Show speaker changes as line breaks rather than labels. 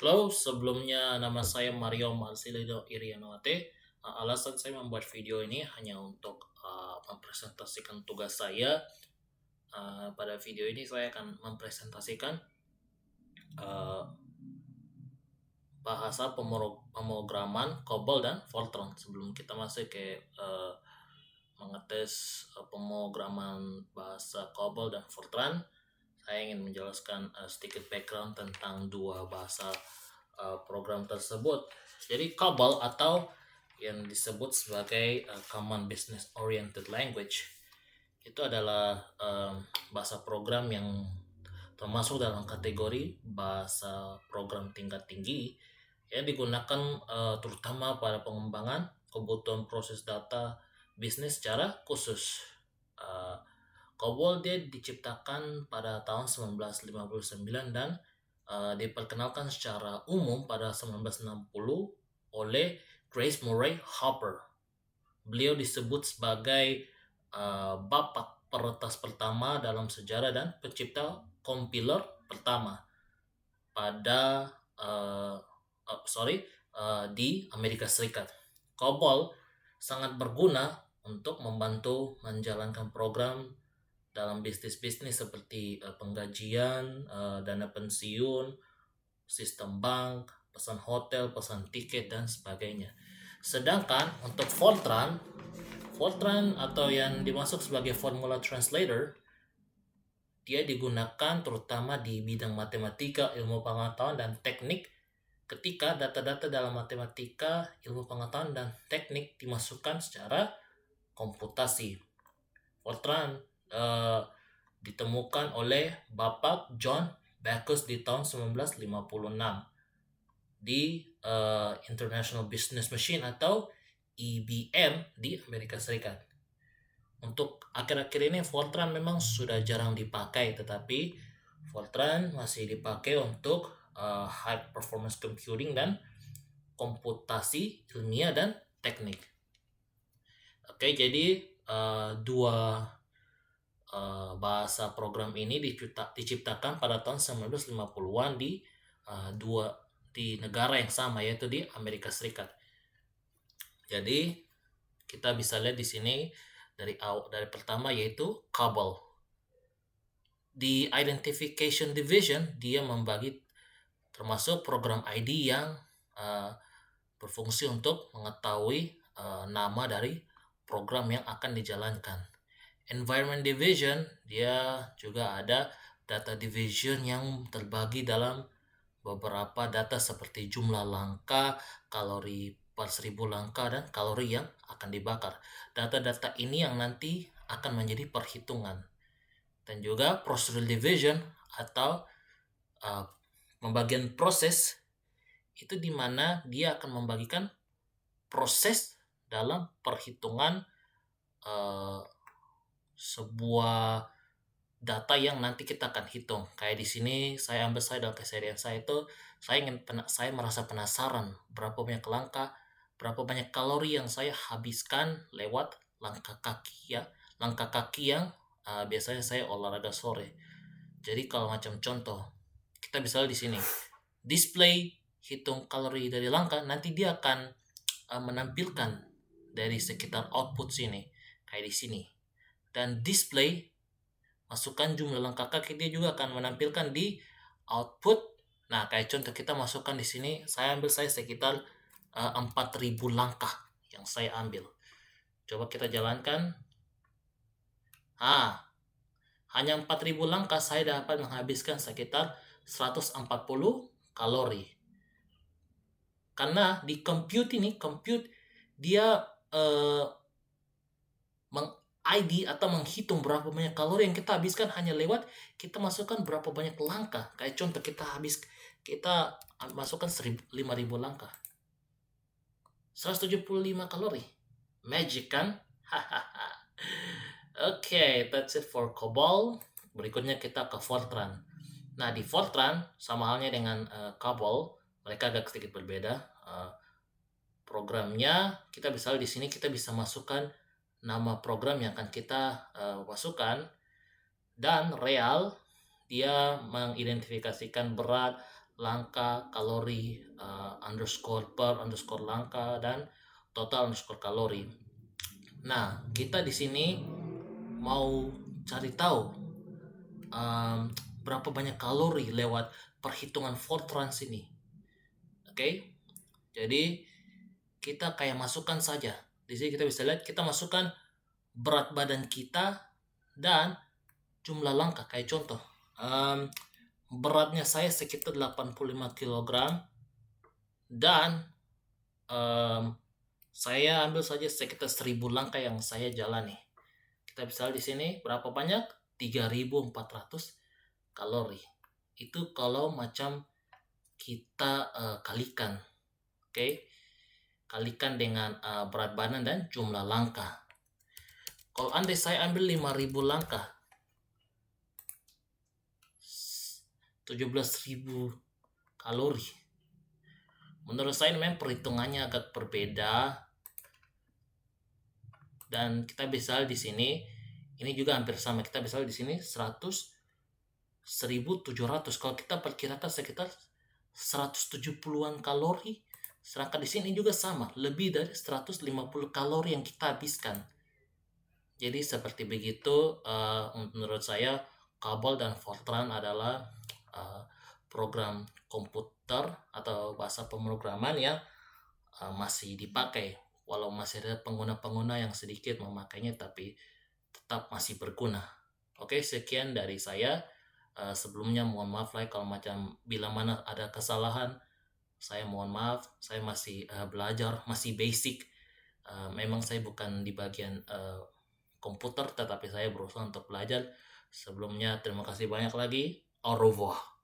Halo, sebelumnya nama saya Mario Marcelido Irianowate. Alasan saya membuat video ini hanya untuk mempresentasikan tugas saya. Pada video ini saya akan mempresentasikan uh, bahasa pemrograman COBOL dan Fortran. Sebelum kita masuk ke mengetes pemrograman bahasa COBOL dan Fortran, saya ingin menjelaskan sedikit background tentang dua bahasa program tersebut. Jadi COBOL atau yang disebut sebagai Common Business Oriented Language itu adalah bahasa program yang termasuk dalam kategori bahasa program tingkat tinggi yang digunakan terutama pada pengembangan kebutuhan proses data bisnis secara khusus. COBOL dia diciptakan pada tahun 1959 dan diperkenalkan secara umum pada 1960 oleh Grace Murray Hopper. Beliau disebut sebagai bapak peretas pertama dalam sejarah dan pencipta compiler pertama pada di Amerika Serikat. COBOL sangat berguna untuk membantu menjalankan program dalam bisnis-bisnis seperti penggajian, dana pensiun, sistem bank, pesan hotel, pesan tiket, dan sebagainya. Sedangkan untuk Fortran atau yang dimaksud sebagai Formula Translator, dia digunakan terutama di bidang matematika, ilmu pengetahuan, dan teknik ketika data-data dalam matematika, ilmu pengetahuan, dan teknik dimasukkan secara komputasi. Fortran ditemukan oleh Bapak John Backus di tahun 1956 di International Business Machine atau IBM di Amerika Serikat. Untuk akhir-akhir ini Fortran memang sudah jarang dipakai, tetapi Fortran masih dipakai untuk high performance computing dan komputasi ilmiah dan teknik. Oke, jadi dua bahasa program ini diciptakan pada tahun 1950-an di negara yang sama, yaitu di Amerika Serikat. Jadi kita bisa lihat di sini dari pertama yaitu COBOL. Di Identification Division dia membagi termasuk program ID yang berfungsi untuk mengetahui nama dari program yang akan dijalankan. Environment Division dia juga ada data division yang terbagi dalam beberapa data seperti jumlah langkah, kalori per 1000 langkah, dan kalori yang akan dibakar. Data-data ini yang nanti akan menjadi perhitungan. Dan juga Procedural Division atau pembagian proses itu di mana dia akan membagikan proses dalam perhitungan sebuah data yang nanti kita akan hitung. Kayak di sini saya ambil saya dalam keseharian saya itu saya merasa penasaran berapa banyak langkah, berapa banyak kalori yang saya habiskan lewat langkah kaki yang biasanya saya olahraga sore. Jadi kalau macam contoh kita bisa lihat di sini display hitung kalori dari langkah, nanti dia akan menampilkan dari sekitar output sini kayak di sini. Dan display masukkan jumlah langkah kaki, dia juga akan menampilkan di output. Nah, kayak contoh kita masukkan di sini, saya sekitar 4.000 langkah yang saya ambil. Coba kita jalankan. Hanya 4.000 langkah saya dapat menghabiskan sekitar 140 kalori. Karena di compute dia ID atau menghitung berapa banyak kalori yang kita habiskan hanya lewat kita masukkan berapa banyak langkah. Kayak contoh kita masukkan 5.000 langkah. 175 kalori. Magic kan? Oke, that's it for COBOL. Berikutnya kita ke Fortran. Nah, di Fortran sama halnya dengan COBOL, mereka agak sedikit berbeda. Programnya kita bisa di sini kita bisa masukkan nama program yang akan kita masukkan, dan real dia mengidentifikasikan berat, langka, kalori, underscore per, underscore langka, dan total underscore kalori. Nah, kita di sini mau cari tahu berapa banyak kalori lewat perhitungan Fortran ini. Oke, jadi kita kayak masukkan saja. Di sini kita bisa lihat kita masukkan berat badan kita dan jumlah langkah. Kayak contoh, beratnya saya sekitar 85 kg dan saya ambil saja sekitar 1000 langkah yang saya jalani. Kita bisa lihat di sini berapa banyak? 3400 kalori. Itu kalau macam kita kalikan. Oke. Kalikan dengan berat badan dan jumlah langkah. Kalau andai saya ambil 5000 langkah, 17.000 kalori. Menurut saya memang perhitungannya agak berbeda. Dan kita bisa lihat di sini ini juga hampir sama. Kita bisa lihat di sini 1700. Kalau kita perkirakan sekitar 170-an kalori. Sedangkan di sini juga sama, lebih dari 150 kalori yang kita habiskan. Jadi seperti begitu, menurut saya Cabal dan Fortran adalah program komputer atau bahasa pemrograman yang masih dipakai. Walau masih ada pengguna-pengguna yang sedikit memakainya, tapi tetap masih berguna. Oke, sekian dari saya. Sebelumnya mohon maaf lah kalau macam bila mana ada kesalahan. Saya mohon maaf, saya masih belajar, masih basic. Memang saya bukan di bagian komputer, tetapi saya berusaha untuk belajar. Sebelumnya terima kasih banyak lagi. Au revoir.